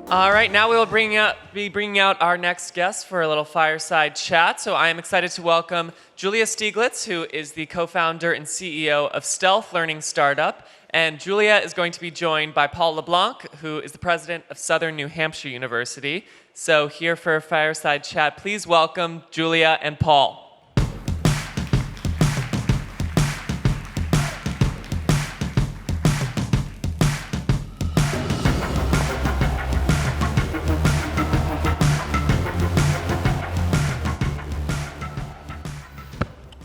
All right, now we'll be bringing out our next guest for a little fireside chat. So I am excited to welcome Julia Stiglitz, who is the co-founder and CEO of Stealth Learning Startup. And Julia is going to be joined by Paul LeBlanc, who is the president of Southern New Hampshire University. So here for a fireside chat, please welcome Julia and Paul.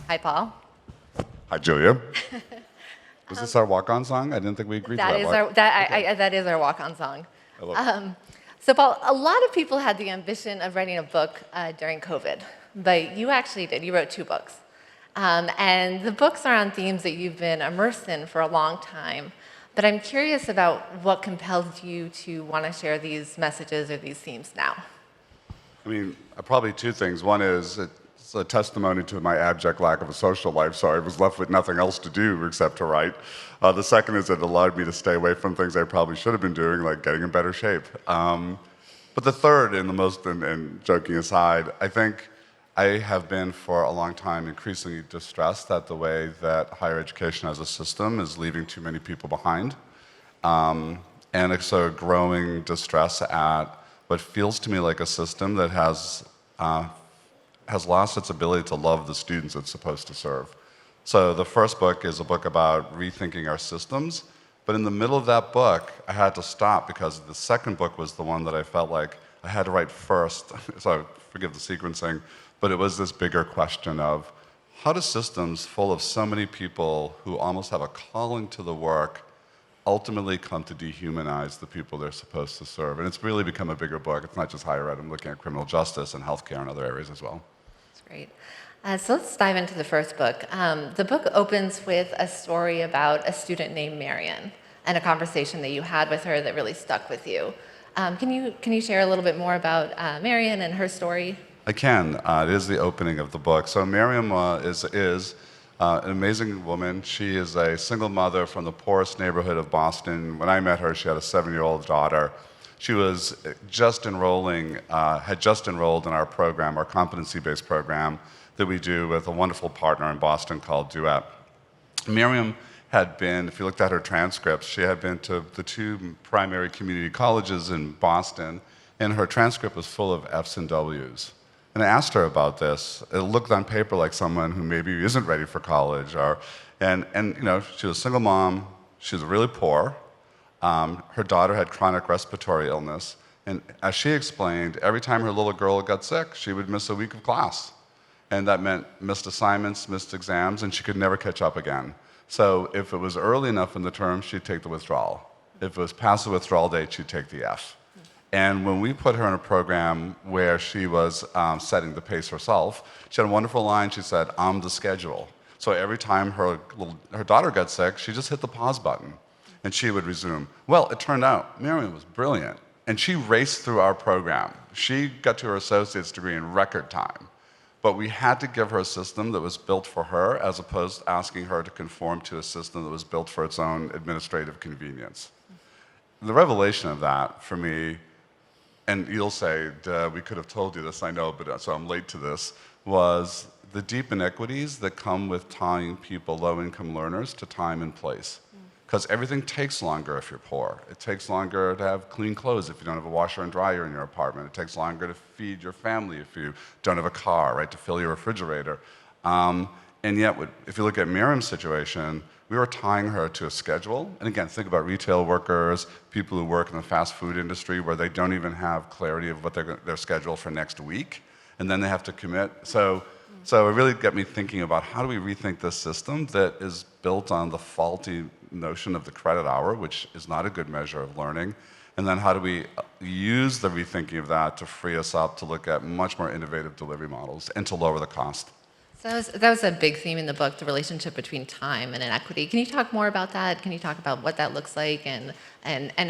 Hi, Paul. Hi, Julia. Was this our walk-on song? I didn't think we agreed to that. That is our walk-on song. So, Paul, a lot of people had the ambition of writing a book during COVID, but you actually did. You wrote 2 books. And the books are on themes that you've been immersed in for a long time. But I'm curious about what compelled you to want to share these messages or these themes now. I mean, probably 2 things. One is it's a testimony to my abject lack of a social life, so I was left with nothing else to do except to write. The second is it allowed me to stay away from things I probably should have been doing, like getting in better shape. But the third, and joking aside, I think I have been for a long time increasingly distressed at the way that higher education as a system is leaving too many people behind. And it's a growing distress at what feels to me like a system that has lost its ability to love the students it's supposed to serve. So the first book is a book about rethinking our systems, but in the middle of that book, I had to stop because the second book was the one that I felt like I had to write first, so forgive the sequencing, but it was this bigger question of how do systems full of so many people who almost have a calling to the work ultimately come to dehumanize the people they're supposed to serve? And it's really become a bigger book. It's not just higher ed. I'm looking at criminal justice and healthcare and other areas as well. That's great. So let's dive into the first book. The book opens with a story about a student named Miriam and a conversation that you had with her that really stuck with you. Can you share a little bit more about Miriam and her story? I can. It is the opening of the book. So Miriam is an amazing woman. She is a single mother from the poorest neighborhood of Boston. When I met her, she had a 7-year-old daughter. She was had just enrolled in our program, our competency-based program that we do with a wonderful partner in Boston called Duet. Miriam had been, if you looked at her transcripts, she had been to the 2 primary community colleges in Boston, and her transcript was full of F's and W's. And I asked her about this. It looked on paper like someone who maybe isn't ready for college, and you know, she was a single mom. She was really poor. Her daughter had chronic respiratory illness, and as she explained, every time her little girl got sick, she would miss a week of class. And that meant missed assignments, missed exams, and she could never catch up again. So if it was early enough in the term, she'd take the withdrawal. If it was past the withdrawal date, she'd take the F. And when we put her in a program where she was setting the pace herself, she had a wonderful line. She said, "I'm the schedule." So every time her daughter got sick, she just hit the pause button, and she would resume. Well, it turned out Miriam was brilliant, and she raced through our program. She got to her associate's degree in record time. But we had to give her a system that was built for her as opposed to asking her to conform to a system that was built for its own administrative convenience. The revelation of that for me, and you'll say, we could have told you this, I know, but so I'm late to this, was the deep inequities that come with tying people, low-income learners, to time and place. Because everything takes longer if you're poor. It takes longer to have clean clothes if you don't have a washer and dryer in your apartment. It takes longer to feed your family if you don't have a car, right, to fill your refrigerator. And yet, if you look at Miriam's situation, we were tying her to a schedule. And again, think about retail workers, people who work in the fast food industry where they don't even have clarity of what their schedule for next week, and then they have to commit. So it really got me thinking about how do we rethink this system that is built on the faulty notion of the credit hour, which is not a good measure of learning, and then how do we use the rethinking of that to free us up to look at much more innovative delivery models and to lower the cost. So that was a big theme in the book, the relationship between time and inequity. Can you talk more about that? Can you talk about what that looks like and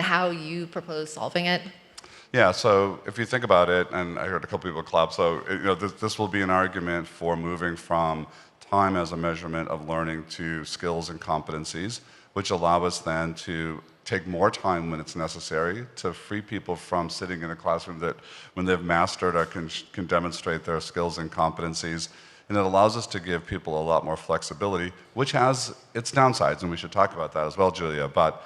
how you propose solving it? Yeah, so if you think about it, and I heard a couple people clap, so this will be an argument for moving from time as a measurement of learning to skills and competencies, which allow us then to take more time when it's necessary to free people from sitting in a classroom that when they've mastered or can demonstrate their skills and competencies. And it allows us to give people a lot more flexibility, which has its downsides, and we should talk about that as well, Julia. But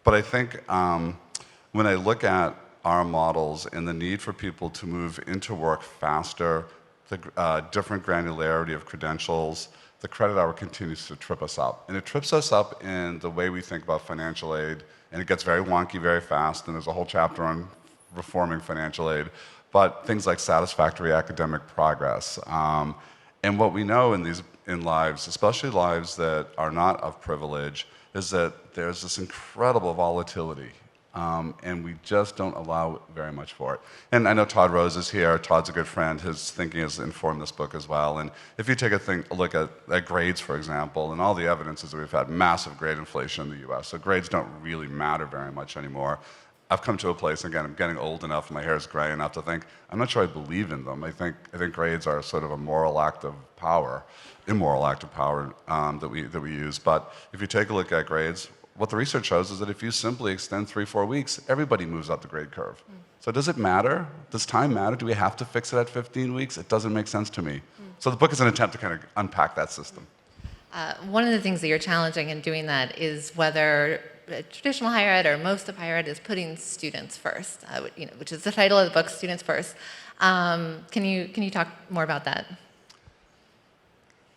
I think when I look at our models and the need for people to move into work faster, the different granularity of credentials, the credit hour continues to trip us up. And it trips us up in the way we think about financial aid, and it gets very wonky very fast, and there's a whole chapter on reforming financial aid. But things like satisfactory academic progress. And what we know in lives, especially lives that are not of privilege, is that there's this incredible volatility. And we just don't allow very much for it. And I know Todd Rose is here. Todd's a good friend. His thinking has informed this book as well. And if you take a look at grades, for example, and all the evidence is that we've had massive grade inflation in the US, so grades don't really matter very much anymore. I've come to a place, again, I'm getting old enough, my hair is gray enough to think, I'm not sure I believe in them. I think grades are sort of a immoral act of power that we use. But if you take a look at grades, what the research shows is that if you simply extend 3-4 weeks, everybody moves up the grade curve. So does it matter? Does time matter? Do we have to fix it at 15 weeks? It doesn't make sense to me. So the book is an attempt to kind of unpack that system. One of the things that you're challenging in doing that is whether traditional higher ed or most of higher ed is putting students first, which is the title of the book, Students First. Can you talk more about that?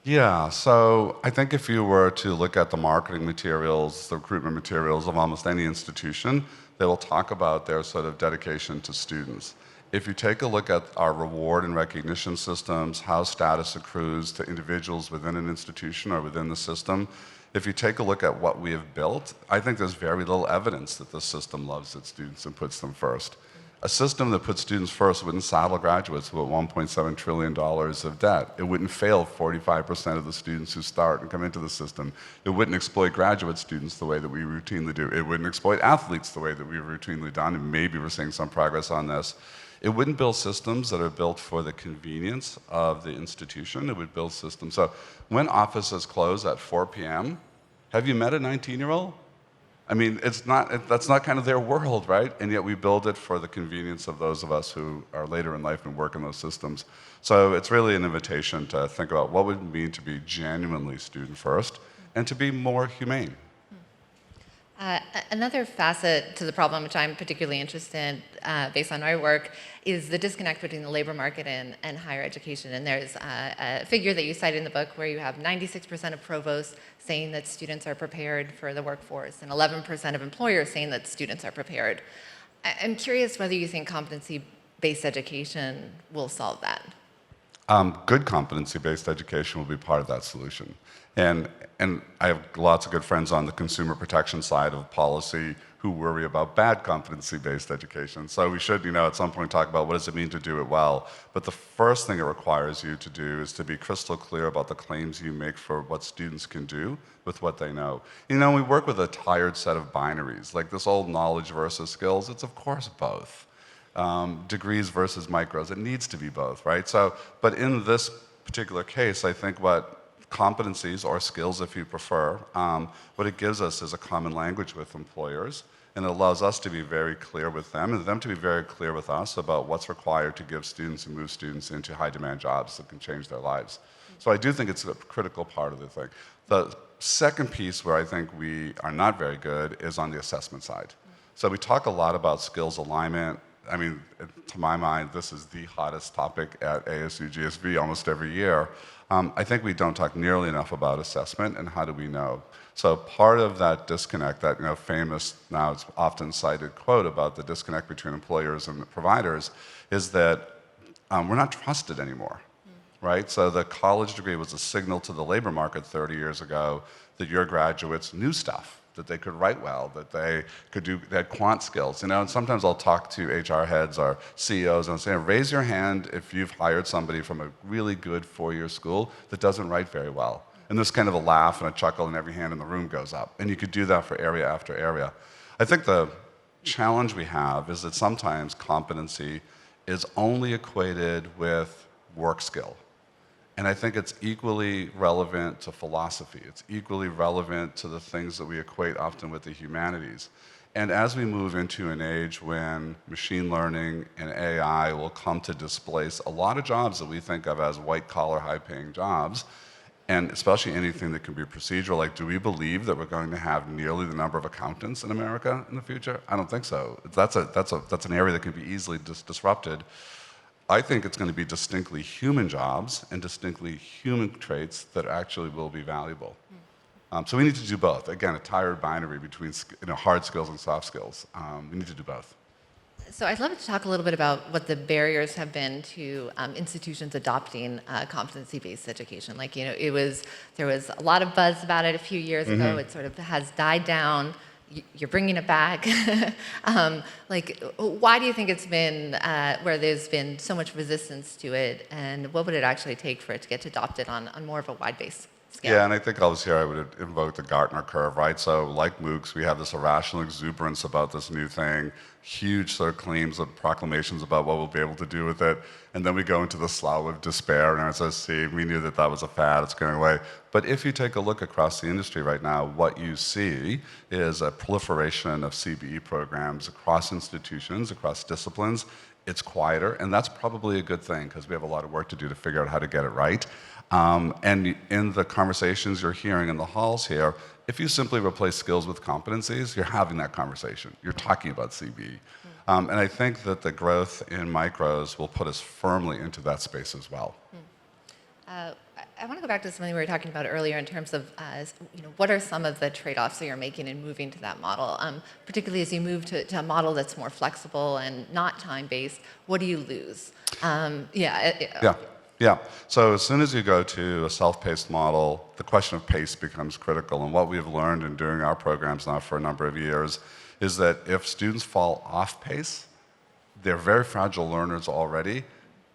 Yeah, so I think if you were to look at the marketing materials, the recruitment materials of almost any institution, they will talk about their sort of dedication to students. If you take a look at our reward and recognition systems, how status accrues to individuals within an institution or within the system, if you take a look at what we have built, I think there's very little evidence that the system loves its students and puts them first. A system that puts students first wouldn't saddle graduates with $1.7 trillion of debt. It wouldn't fail 45% of the students who start and come into the system. It wouldn't exploit graduate students the way that we routinely do. It wouldn't exploit athletes the way that we've routinely done, and maybe we're seeing some progress on this. It wouldn't build systems that are built for the convenience of the institution. It would build systems. So when offices close at 4 p.m., have you met a 19-year-old? I mean, that's not kind of their world, right? And yet we build it for the convenience of those of us who are later in life and work in those systems. So it's really an invitation to think about what would it mean to be genuinely student first and to be more humane. Another facet to the problem, which I'm particularly interested in based on my work, is the disconnect between the labor market and higher education. And there's a figure that you cite in the book where you have 96% of provosts saying that students are prepared for the workforce and 11% of employers saying that students are prepared. I'm curious whether you think competency-based education will solve that. Good competency-based education will be part of that solution. And I have lots of good friends on the consumer protection side of policy who worry about bad competency-based education. So we should, at some point talk about what does it mean to do it well. But the first thing it requires you to do is to be crystal clear about the claims you make for what students can do with what they know. We work with a tired set of binaries, like this old knowledge versus skills. It's of course both. Degrees versus micros. It needs to be both, right? But in this particular case, I think what competencies or skills, if you prefer, what it gives us is a common language with employers, and it allows us to be very clear with them and them to be very clear with us about what's required to give students and move students into high-demand jobs that can change their lives. So I do think it's a critical part of the thing. The second piece where I think we are not very good is on the assessment side. So we talk a lot about skills alignment. I mean, to my mind, this is the hottest topic at ASU+GSV almost every year. I think we don't talk nearly enough about assessment and how do we know. So part of that disconnect, that famous, now it's often cited quote about the disconnect between employers and providers, is that we're not trusted anymore, right? So the college degree was a signal to the labor market 30 years ago that your graduates knew stuff, that they could write well, that they had quant skills. And sometimes I'll talk to HR heads or CEOs and I'll say, raise your hand if you've hired somebody from a really good four-year school that doesn't write very well. And there's kind of a laugh and a chuckle and every hand in the room goes up. And you could do that for area after area. I think the challenge we have is that sometimes competency is only equated with work skill. And I think it's equally relevant to philosophy. It's equally relevant to the things that we equate often with the humanities. And as we move into an age when machine learning and AI will come to displace a lot of jobs that we think of as white-collar, high-paying jobs, and especially anything that can be procedural, like, do we believe that we're going to have nearly the number of accountants in America in the future? I don't think so. That's an area that can be easily disrupted. I think it's going to be distinctly human jobs and distinctly human traits that actually will be valuable. So we need to do both. Again, a tired binary between hard skills and soft skills. We need to do both. So I'd love to talk a little bit about what the barriers have been to institutions adopting competency-based education. Like, there was a lot of buzz about it a few years ago. It sort of has died down. You're bringing it back. Why do you think it's been where there's been so much resistance to it, and what would it actually take for it to get adopted on more of a wide-based scale? Yeah, and I think obviously I would invoke the Gartner curve, right? So like MOOCs, we have this irrational exuberance about this new thing, huge sort of claims and proclamations about what we'll be able to do with it, and then we go into the slough of despair, and it says, see, we knew that was a fad, it's going away. But if you take a look across the industry right now, what you see is a proliferation of CBE programs across institutions, across disciplines. It's quieter, and that's probably a good thing because we have a lot of work to do to figure out how to get it right. And in the conversations you're hearing in the halls here, if you simply replace skills with competencies, you're having that conversation. You're talking about CBE. And I think that the growth in micros will put us firmly into that space as well. I want to go back to something we were talking about earlier in terms of what are some of the trade-offs that you're making in moving to that model, particularly as you move to a model that's more flexible and not time-based. What do you lose? Yeah. So as soon as you go to a self-paced model, the question of pace becomes critical. And what we've learned in doing our programs now for a number of years is that if students fall off pace, they're very fragile learners already.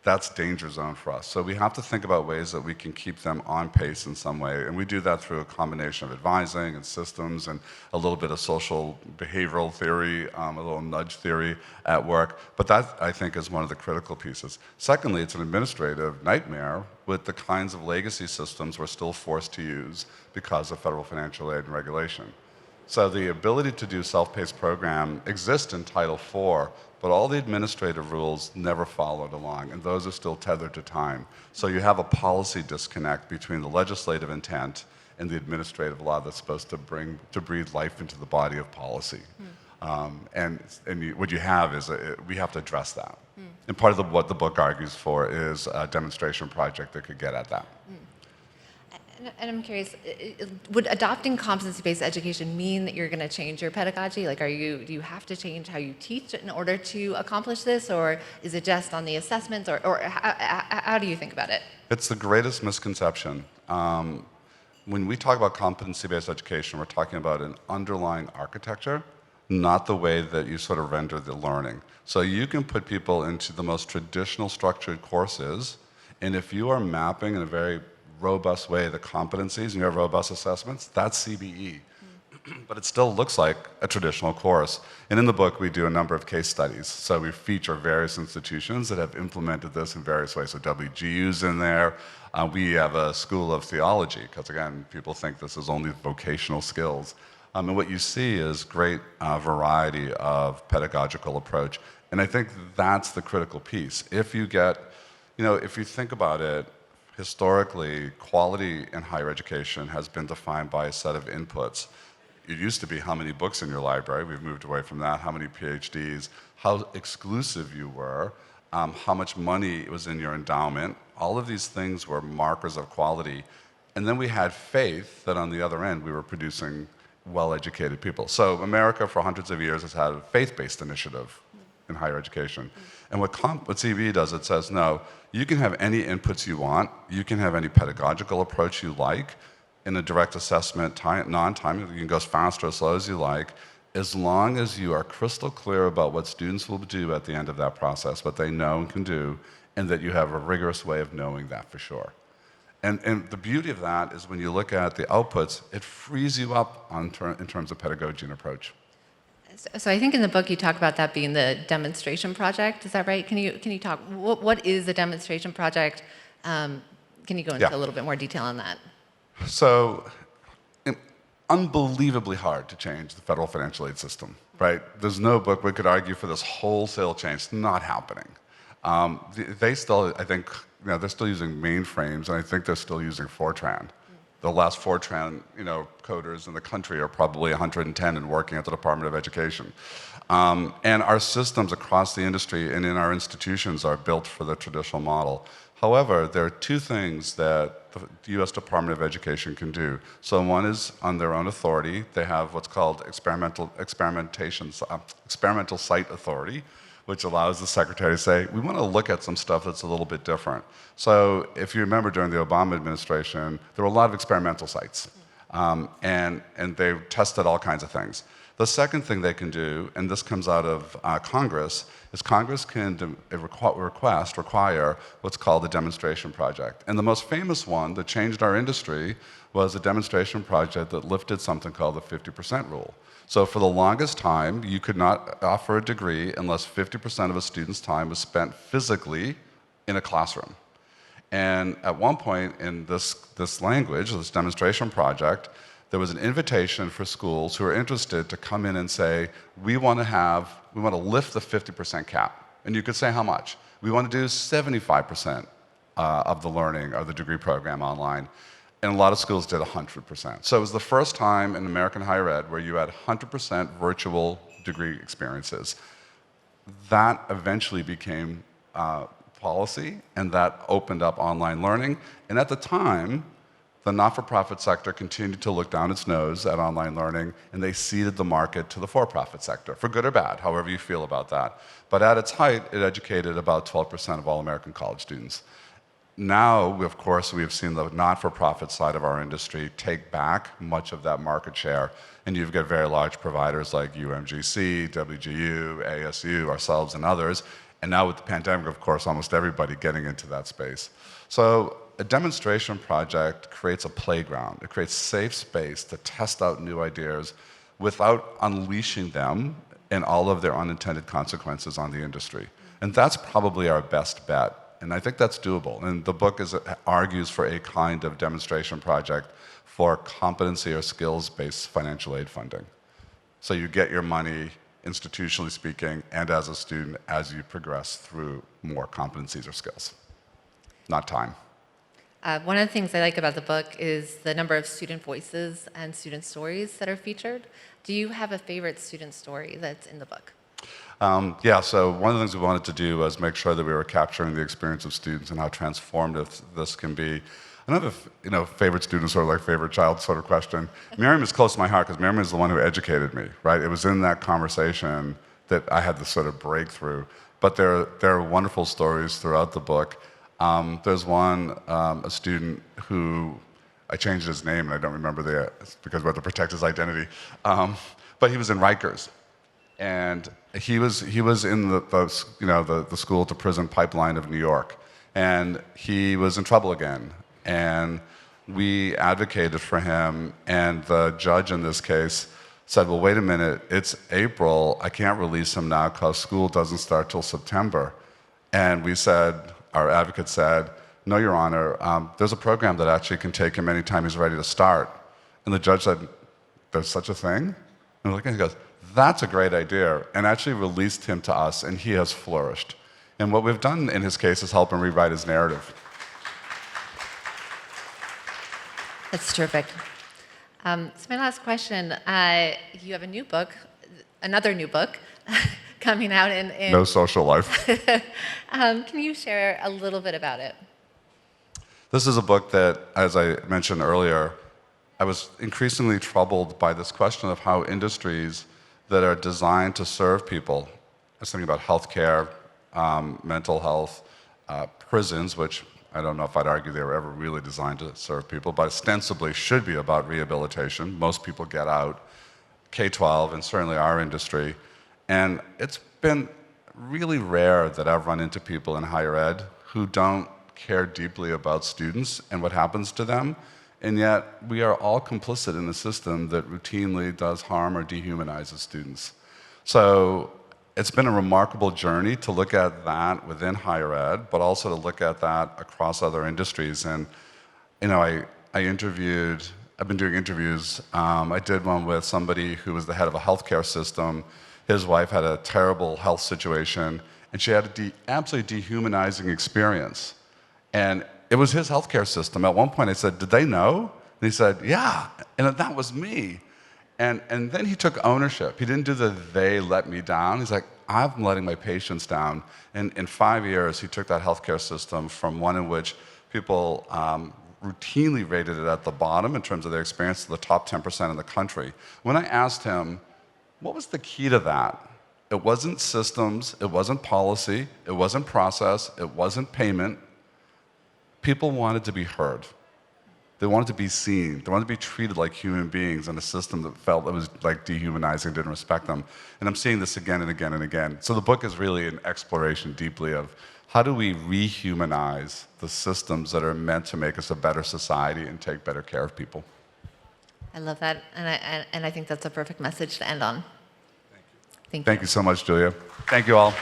That's danger zone for us. So we have to think about ways that we can keep them on pace in some way. And we do that through a combination of advising and systems and a little bit of social behavioral theory, a little nudge theory at work. But that, I think, is one of the critical pieces. Secondly, it's an administrative nightmare with the kinds of legacy systems we're still forced to use because of federal financial aid and regulation. So the ability to do self-paced program exists in Title IV, but all the administrative rules never followed along, and those are still tethered to time. So you have a policy disconnect between the legislative intent and the administrative law that's supposed to breathe life into the body of policy. What you have is we have to address that. And part of what the book argues for is a demonstration project that could get at that. And I'm curious, would adopting competency-based education mean that you're going to change your pedagogy? Like, do you have to change how you teach in order to accomplish this, or is it just on the assessments, or how do you think about it? It's the greatest misconception. When we talk about competency-based education, we're talking about an underlying architecture, not the way that you sort of render the learning. So you can put people into the most traditional structured courses, and if you are mapping in a very robust way the competencies and you have robust assessments, that's CBE. But it still looks like a traditional course. And in the book, we do a number of case studies. So we feature various institutions that have implemented this in various ways. So WGU's in there. We have a school of theology, because again, people think this is only vocational skills. And what you see is great variety of pedagogical approach. And I think that's the critical piece. If you think about it, historically, quality in higher education has been defined by a set of inputs. It used to be how many books in your library. We've moved away from that. How many PhDs, how exclusive you were, how much money was in your endowment. All of these things were markers of quality. And then we had faith that on the other end, we were producing well-educated people. So America, for hundreds of years, has had a faith-based initiative in higher education. And what CBE does, it says, no, you can have any inputs you want, you can have any pedagogical approach you like, in a direct assessment, non-timing, you can go as fast or as slow as you like, as long as you are crystal clear about what students will do at the end of that process, what they know and can do, and that you have a rigorous way of knowing that for sure. And the beauty of that is when you look at the outputs, it frees you up in terms of pedagogy and approach. So I think in the book you talk about that being the demonstration project. Is that right? Can you talk? What is a demonstration project? Can you go into Yeah. a little bit more detail on that? So, unbelievably hard to change the federal financial aid system, right? There's no book we could argue for this wholesale change. It's not happening. They still, I think, they're still using mainframes, and I think they're still using Fortran. The last Fortran, coders in the country are probably 110 and working at the Department of Education. And our systems across the industry and in our institutions are built for the traditional model. However, there are two things that the U.S. Department of Education can do. So one is on their own authority. They have what's called experimental site authority, which allows the secretary to say, we want to look at some stuff that's a little bit different. So if you remember during the Obama administration, there were a lot of experimental sites. And they tested all kinds of things. The second thing they can do, and this comes out of Congress, is Congress can require what's called a demonstration project. And the most famous one that changed our industry was a demonstration project that lifted something called the 50% rule. So for the longest time, you could not offer a degree unless 50% of a student's time was spent physically in a classroom. And at one point in this language, this demonstration project, there was an invitation for schools who are interested to come in and say, we want to lift the 50% cap. And you could say how much. We want to do 75% of the learning of the degree program online. And a lot of schools did 100%. So it was the first time in American higher ed where you had 100% virtual degree experiences. That eventually became policy, and that opened up online learning. And at the time, the not-for-profit sector continued to look down its nose at online learning, and they ceded the market to the for-profit sector, for good or bad, however you feel about that. But at its height, it educated about 12% of all American college students. Now, of course, we have seen the not-for-profit side of our industry take back much of that market share, and you've got very large providers like UMGC, WGU, ASU, ourselves, and others. And now with the pandemic, of course, almost everybody getting into that space. So a demonstration project creates a playground. It creates safe space to test out new ideas without unleashing them and all of their unintended consequences on the industry. And that's probably our best bet. And I think that's doable. And the book argues for a kind of demonstration project for competency or skills-based financial aid funding. So you get your money, institutionally speaking, and as a student, as you progress through more competencies or skills, not time. One of the things I like about the book is the number of student voices and student stories that are featured. Do you have a favorite student story that's in the book? Yeah, so one of the things we wanted to do was make sure that we were capturing the experience of students and how transformative this can be. Another, favorite student sort of like favorite child sort of question. Miriam is close to my heart because Miriam is the one who educated me, right? It was in that conversation that I had this sort of breakthrough. But there are wonderful stories throughout the book. There's one, a student who, I changed his name and I don't remember because we had to protect his identity. But he was in Rikers. And he was in the school to prison pipeline of New York. And he was in trouble again. And we advocated for him, and the judge in this case said, well, wait a minute, it's April, I can't release him now because school doesn't start till September. And we said, our advocate said, no, Your Honor, there's a program that actually can take him anytime he's ready to start. And the judge said, there's such a thing? And he goes, that's a great idea, and actually released him to us, and he has flourished. And what we've done in his case is help him rewrite his narrative. That's terrific. So my last question, you have a new book, another new book, coming out in... No social life. Can you share a little bit about it? This is a book that, as I mentioned earlier, I was increasingly troubled by this question of how industries that are designed to serve people, I was thinking about healthcare, mental health, prisons, which I don't know if I'd argue they were ever really designed to serve people, but ostensibly should be about rehabilitation. Most people get out, K-12, and certainly our industry. And it's been really rare that I've run into people in higher ed who don't care deeply about students and what happens to them. And yet, we are all complicit in a system that routinely does harm or dehumanizes students. So it's been a remarkable journey to look at that within higher ed, but also to look at that across other industries. And I've been doing interviews. I did one with somebody who was the head of a healthcare system. His wife had a terrible health situation, and she had an absolutely dehumanizing experience. And it was his healthcare system. At one point, I said, "Did they know?" And he said, "Yeah," and that was me. And then he took ownership. He didn't do the "they let me down." He's like, "I'm letting my patients down." And in 5 years, he took that healthcare system from one in which people routinely rated it at the bottom in terms of their experience to the top 10% in the country. When I asked him, what was the key to that? It wasn't systems, it wasn't policy, it wasn't process, it wasn't payment. People wanted to be heard. They wanted to be seen. They wanted to be treated like human beings in a system that felt that was like dehumanizing, didn't respect them. And I'm seeing this again and again and again. So the book is really an exploration deeply of how do we rehumanize the systems that are meant to make us a better society and take better care of people. I love that, and I think that's a perfect message to end on. Thank you so much, Julia. Thank you all.